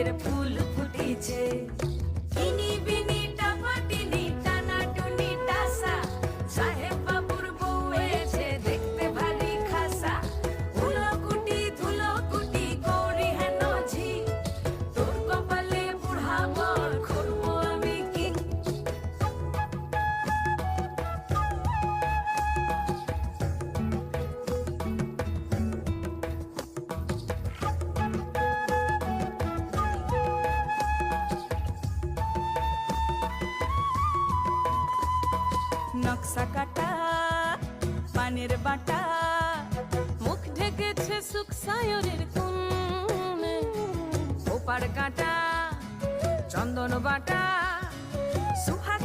ফুলের ফুল ফুটিছে। ইনি বিনি টাপাটিনি টানাটুনি টাসা, সাহেব বাবুর বউ এসে দেখতে ভারী খাসা। ধুলোকুটি ধুলোকুটি গৌরী হেন ঝি, তোর কপালে বুড়া বর করবো আমি কি। নকশা কাটা পানের বাটা, মুখ ঢেকেছে সুখ সায়রের কোণে। ওপার কাটা চন্দন বাটা, সুহাগ